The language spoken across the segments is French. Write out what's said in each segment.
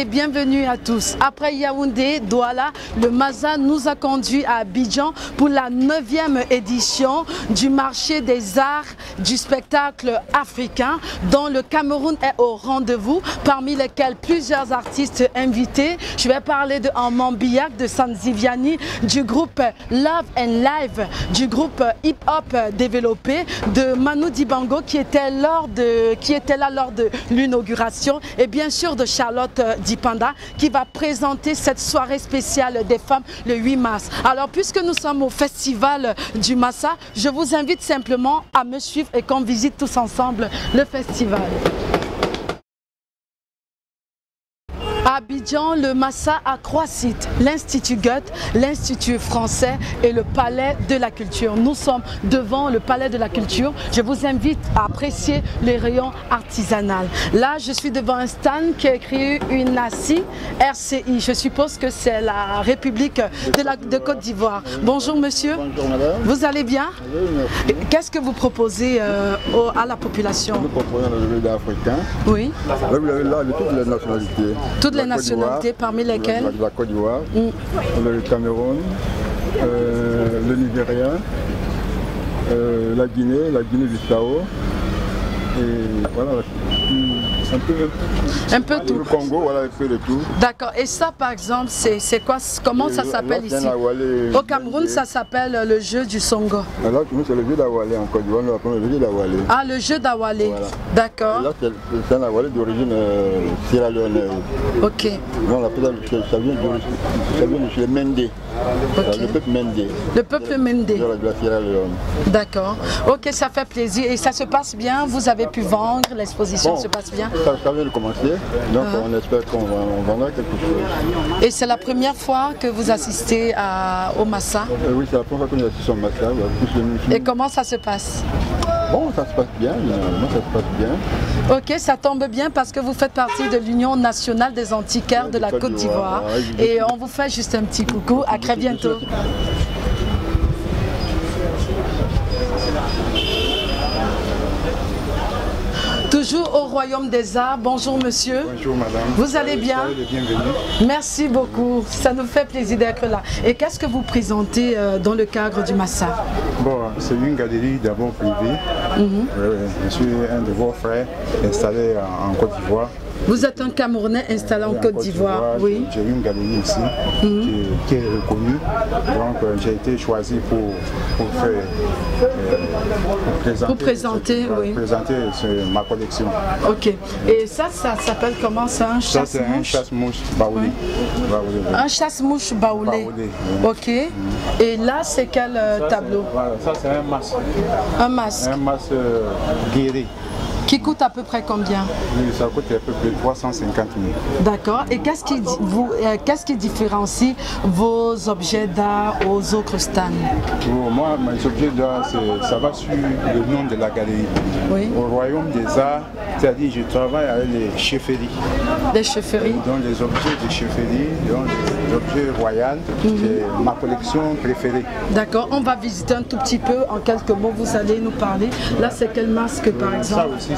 et bienvenue à tous. Après Yaoundé, Douala, le Massa nous a conduit à Abidjan pour la 9e édition du marché des arts du spectacle africain dont le Cameroun est au rendez-vous, parmi lesquels plusieurs artistes invités. Je vais parler de Amman Biak, de Sanziviani, du groupe Love and Live, du groupe Hip Hop Développé, de Manu Dibango qui était là lors de l'inauguration, et bien sûr de Charlotte Dipanda qui va présenter cette soirée spéciale des femmes le 8 mars. Alors puisque nous sommes au festival du Massa, je vous invite simplement à me suivre et qu'on visite tous ensemble le festival. À Abidjan, le Massa a 3 sites, l'Institut Goethe, l'Institut français et le Palais de la Culture. Nous sommes devant le Palais de la Culture. Je vous invite à apprécier les rayons artisanaux. Là, je suis devant un stand qui a écrit UNACI RCI. Je suppose que c'est la République de Côte d'Ivoire. Bonjour monsieur. Bonjour madame. Vous allez bien? Oui, qu'est-ce que vous proposez à la population? nous proposons le village africain. Oui. Là, de toutes les nationalités. Toutes les nationalités, parmi lesquelles la Côte d'Ivoire, le Cameroun, le Nigeria, la Guinée-Bissau, et voilà, un peu tout. Le Congo, voilà, un peu de tout. D'accord. Et ça, par exemple, c'est quoi? Comment ça s'appelle ici? Au Cameroun, ça s'appelle le jeu du Songo. Alors, c'est le jeu d'Awalé en Côte d'Ivoire, nous appelons le jeu d'Awalé. Ah, le jeu d'Awalé. Voilà. D'accord. Là, c'est un Awalé d'origine sierra-léonaise. Ok. Non, ça vient de chez Mendé. Okay. Le peuple Mendé. Le peuple Mendé. De la Sierra-Léone. D'accord. Ok, ça fait plaisir. Et ça se passe bien? Vous avez pu vendre? L'exposition se passe bien? Ça vient de commencer. Donc on espère qu'on vendra quelque chose. Et c'est la première fois que vous assistez au Massa? Oui, c'est la première fois que nous assistons au Massa. Et comment ça se passe? Bon, ça se passe bien, ça se passe bien. Ok, ça tombe bien parce que vous faites partie de l'Union nationale des antiquaires de la Côte d'Ivoire. Et on vous fait juste un petit coucou, à très bientôt. Toujours au Royaume des Arts. Bonjour monsieur. Bonjour madame. Vous allez bien? Bienvenue. Merci beaucoup. Ça nous fait plaisir d'être là. Et qu'est-ce que vous présentez dans le cadre du Massa? Bon, c'est une galerie d'abord privée. Je suis un de vos frères installé en Côte d'Ivoire. Vous êtes un Camerounais installé en Côte d'Ivoire, oui. J'ai une galerie ici qui est reconnue. Donc j'ai été choisi pour présenter ma collection. Ok. Et ça s'appelle comment? C'est un chasse-mouche? Ça c'est un chasse-mouche baoulé. Un chasse-mouche baoulé. Ok. Et là c'est quel tableau? Ça c'est un masque. Un masque. Un masque guéri. Qui coûte à peu près combien? Oui, ça coûte à peu près 350 000. D'accord. Et qu'est-ce qui différencie vos objets d'art aux autres stands? Moi, mes objets d'art, ça va sur le nom de la galerie. Oui. Au Royaume des Arts, c'est-à-dire je travaille avec les chefferies. Les chefferies? Donc les objets de chefferie, donc les objets royaux, c'est ma collection préférée. D'accord. On va visiter un tout petit peu. En quelques mots, vous allez nous parler. Là, c'est quel masque par exemple? Ça aussi,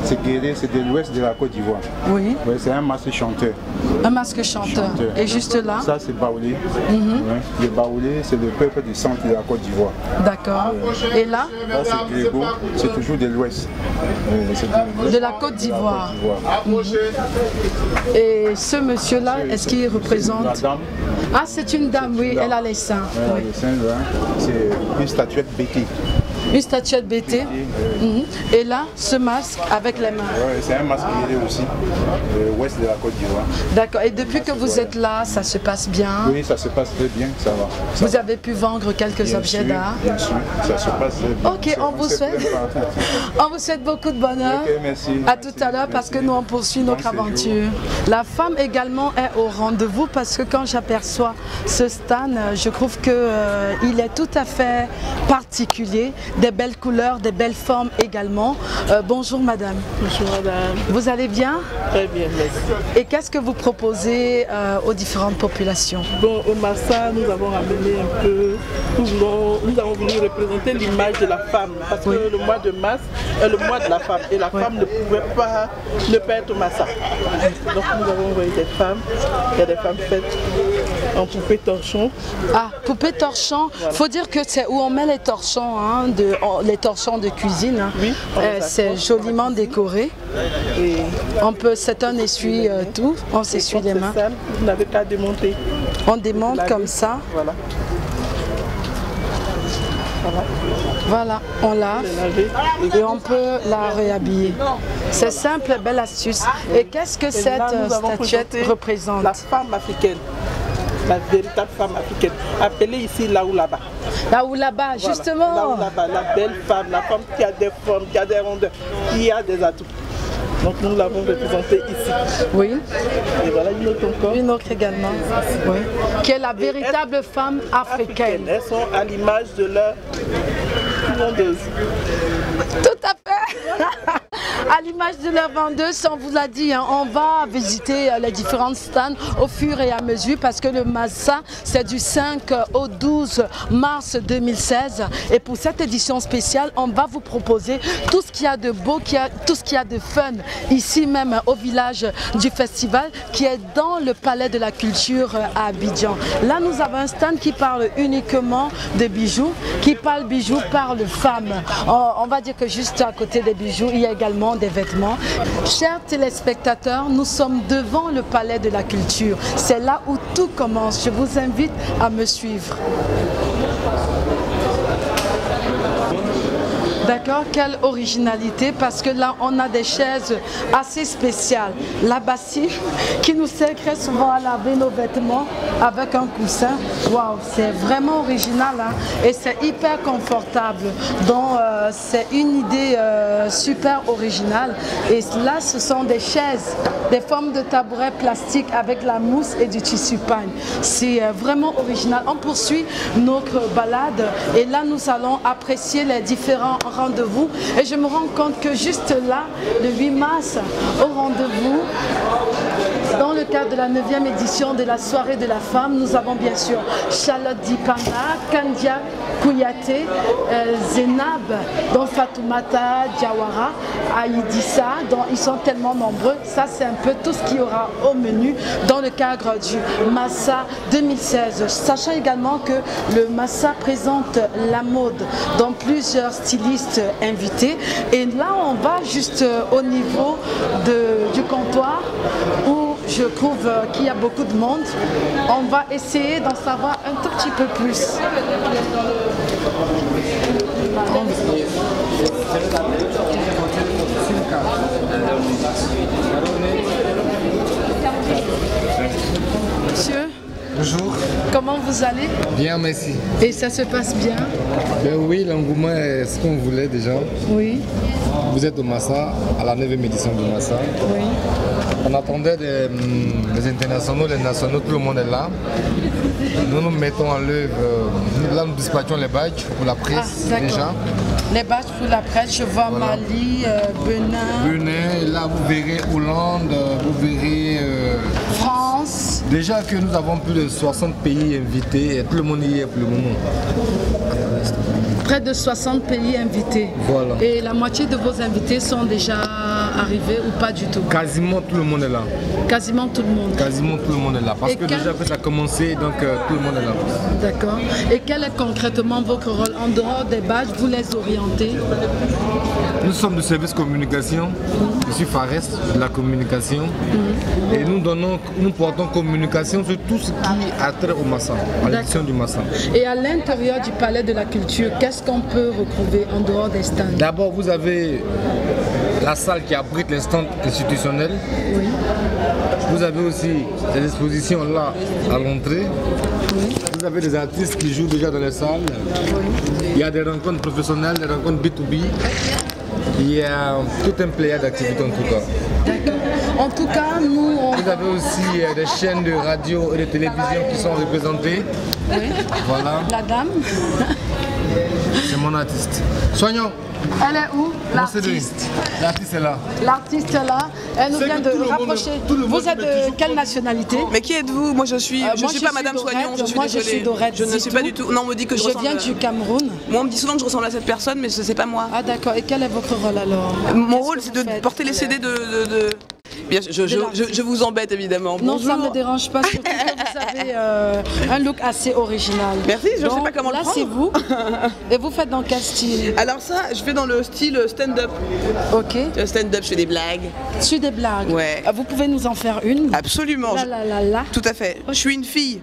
c'est guéri, c'est de l'ouest de la Côte d'Ivoire. Oui. Oui, c'est un masque chanteur. Un masque chanteur. Et juste là? Ça, c'est baoulé. Le baoulé, c'est le peuple du centre de la Côte d'Ivoire. D'accord. Et là? Là, c'est Grégo, c'est toujours de l'ouest. De la Côte d'Ivoire. Et ce monsieur-là, est-ce qu'il représente? La dame. Ah, c'est une dame, oui, elle a les seins. Oui. Les seins, c'est une statuette béquille. Une statuette BT. Et là, ce masque avec les mains. Oui, c'est un masque guéri aussi, ouest de la Côte d'Ivoire. D'accord. Et depuis que vous êtes là, ça se passe bien? Oui, ça se passe très bien, ça va. Vous avez pu vendre quelques objets d'art? Bien sûr, ça se passe très bien. Ok, on vous souhaite beaucoup de bonheur. Okay, merci. À tout à l'heure parce que nous on poursuit notre aventure. La femme également est au rendez-vous parce que quand j'aperçois ce stand, je trouve qu'il est tout à fait particulier. des belles couleurs, des belles formes également. Bonjour madame. Bonjour madame. Vous allez bien? Très bien, merci. Et qu'est-ce que vous proposez aux différentes populations? Bon, au Massa, nous avons ramené un peu, nous avons voulu représenter l'image de la femme, parce que le mois de mars est le mois de la femme, et la femme ne pouvait pas ne pas être au Massa. Donc nous avons envoyé des femmes, il y a des femmes faites en poupée torchon. Ah, poupée torchon, Voilà. Faut dire que c'est où on met les torchons, hein, les torchons de cuisine. Hein. Oui, c'est joliment décoré. Et C'est un essuie tout, on s'essuie les mains. sale, vous n'avez qu'à démonter. On démonte Laver. comme ça. Voilà. Voilà. Voilà, on lave Les laver. et on peut la réhabiller. C'est simple, belle astuce. Et qu'est-ce que Et cette là, nous avons statuette présenté représente? La femme africaine, la véritable femme africaine, appelée ici là ou là-bas. Là ou là-bas, Voilà. justement. Là ou là-bas, la belle femme, la femme qui a des formes, qui a des rondeurs, qui a des atouts. Donc nous l'avons représentée ici. Oui, Et voilà une autre encore. une autre également. Oui. Qui est la véritable femme africaine. Elles sont à l'image de leur vendeuse. Tout à fait. À l'image de leur vendeuse, on vous l'a dit, hein, on va visiter les différentes stands au fur et à mesure parce que le Massa, c'est du 5 au 12 mars 2016. Et pour cette édition spéciale, on va vous proposer tout ce qu'il y a de beau, tout ce qu'il y a de fun ici même au village du festival qui est dans le Palais de la Culture à Abidjan. Là, nous avons un stand qui parle uniquement de bijoux, qui parle bijoux, parle femmes. On va dire que juste à côté des bijoux, il y a également des vêtements. Chers téléspectateurs, nous sommes devant le Palais de la Culture. C'est là où tout commence. Je vous invite à me suivre. D'accord, quelle originalité, parce que là on a des chaises assez spéciales. La bassine qui nous sert très souvent à laver nos vêtements avec un coussin. Waouh, c'est vraiment original hein, et c'est hyper confortable. Donc c'est une idée super originale. Et là ce sont des chaises, des formes de tabourets plastiques avec la mousse et du tissu pagne. C'est vraiment original. On poursuit notre balade et là nous allons apprécier les différents rendez-vous et je me rends compte que juste là, le 8 mars, au rendez-vous, dans le cadre de la 9e édition de la soirée de la femme, nous avons bien sûr Charlotte Dipanga, Kandia Kouyaté, Zénab, dont Fatoumata Diawara, Aïdissa, dont ils sont tellement nombreux. Ça c'est un peu tout ce qu'il y aura au menu dans le cadre du Massa 2016. Sachant également que le Massa présente la mode dans plusieurs stylistes invités. Et là on va juste au niveau du comptoir où je trouve qu'il y a beaucoup de monde. On va essayer d'en savoir un tout petit peu plus. Monsieur, bonjour. comment vous allez? Bien, merci. Et ça se passe bien? Ben oui, l'engouement est ce qu'on voulait déjà. Oui. Vous êtes au Massa, à la 9e édition du Massa. Oui. On attendait les internationaux, les nationaux, tout le monde est là. Nous nous mettons en l'œuvre, là nous dispatchons les badges pour la presse déjà. Les badges pour la presse, je vois Voilà. Mali, Benin, Venez, là vous verrez Hollande, vous verrez France. déjà que nous avons plus de 60 pays invités et tout le monde y est pour le moment. Près de 60 pays invités. Voilà. Et la moitié de vos invités sont déjà arrivés ou pas du tout? Quasiment tout le monde est là. Quasiment tout le monde. Quasiment tout le monde est là. Parce Et que quand- déjà que ça a commencé, donc tout le monde est là. D'accord. Et quel est concrètement votre rôle? En dehors des badges, vous les orientez? Nous sommes du service communication. Je suis Fares de la communication. Et nous portons communication sur tout ce qui a trait au Massa, à l'édition du Massa. Et à l'intérieur du Palais de la Culture, qu'est-ce qu'on peut retrouver en dehors des stands? D'abord, vous avez la salle qui abrite les stands institutionnels. Oui. Vous avez aussi des expositions là à l'entrée. Vous avez des artistes qui jouent déjà dans les salles. Il y a des rencontres professionnelles, des rencontres B2B. Il y a tout un pléiade d'activités en tout cas. D'accord. En tout cas, nous, Vous avez aussi des chaînes de radio et de télévision qui sont représentées. Oui. Voilà, La dame. c'est mon mon artiste. Soignons. Elle est où? L'artiste. L'artiste est là. L'artiste est là. Elle nous C'est vient que de tout le monde- rapprocher. tout le monde Vous êtes met de toujours quelle contre- nationalité? Mais qui êtes-vous? Moi je suis moi, suis pas Madame Dorette. Soignon, je suis Moi, désolée. je suis Dorette Je ne suis pas Zitou. du tout. Non, on me dit que je Je ressemble. viens du Cameroun. Moi on me dit souvent que je ressemble à cette personne, mais ce n'est pas moi. Ah d'accord. Et quel est votre rôle alors? Mon Qu'est-ce rôle que c'est vous de faites? porter les CD de... Bien, je vous embête évidemment. Non, ça ne Bonjour. me dérange pas, surtout que vous avez un look assez original. Merci, je ne sais Donc, pas comment le là, prendre. c'est vous. Et vous faites dans quel style? Alors ça, je fais dans le style stand-up. Ok. Stand-up, je fais des blagues. Sur des blagues. Ouais. Vous pouvez nous en faire une? Absolument. Là. Tout à fait. Je suis une fille.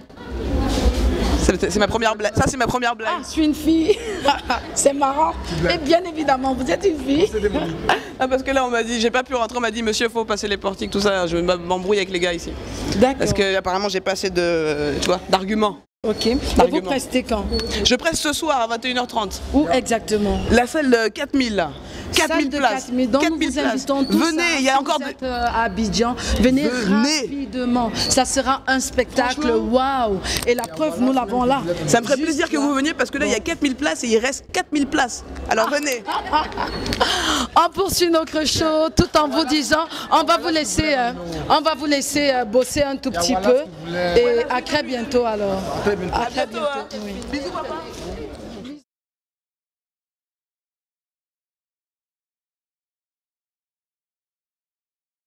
C'est ma première blague. Ça, c'est ma première blague. Ah, je suis une fille. C'est marrant. Et bien évidemment, vous êtes une fille. Ah, parce que là, on m'a dit, j'ai pas pu rentrer, on m'a dit, monsieur, faut passer les portiques, tout ça. Je m'embrouille avec les gars ici. D'accord. Parce que apparemment, j'ai pas assez de, tu vois, d'arguments. Ok. Et vous Argument. prestez quand? Je presse ce soir à 21h30. Où exactement? La salle de 4000 là. 4000 Salle de places. 4000. Donc 4000 nous vous places. invitons tous. Venez, il y a si encore vous de... êtes, à Abidjan. Venez rapidement. Ça sera un spectacle waouh. Et la preuve, nous l'avons là. Ça me ferait Juste plaisir que là. vous veniez parce que là, il y a 4000 places et il reste 4000 places. Alors venez. On poursuit notre show tout en vous disant, on va vous laisser bosser un tout petit peu. Et à très bientôt alors. Très bientôt. À très bientôt. Bisous, papa.